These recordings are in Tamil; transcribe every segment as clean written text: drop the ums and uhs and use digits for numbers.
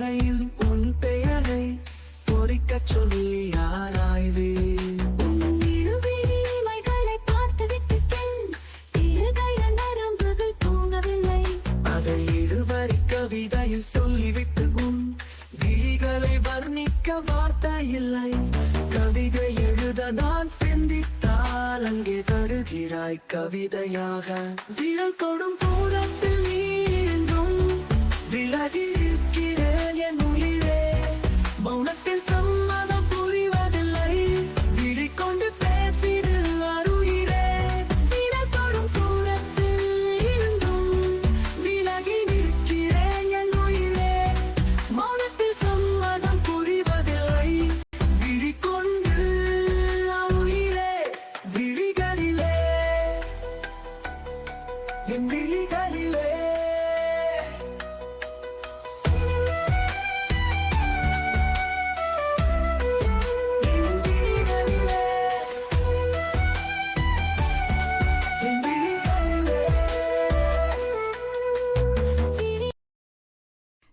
மூலையில் உன் பெயரை பொறிக்கச் சொல்லி ஆராய்வேன். அதை இருவரி கவிதையில் சொல்லிவிட்டு உன் விழிகளை வர்ணிக்க வார்த்தை இல்லை. கவிதை எழுத நான் சிந்தித்தால் அங்கே தருகிறாய் கவிதையாக. விரல் தொடும் தூரத்தில் நீ என்றும் விலகி இருக்கிறேன் என் உயிரே. மௌனத்தில் சம்மதம் புரிவதில்லை, விழிக்கொண்டு பேசிடு அருயிரே. விரல் தொடும் தூரத்தில் என்றும் விலகி நிற்கிறேன் என் உயிரே. மௌனத்தில் சம்மதம் புரிவதில்லை, விழிக்கொண்டு அருயிரே. விழிகளிலே என் விழிகளிலே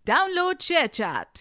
Download ShareChat.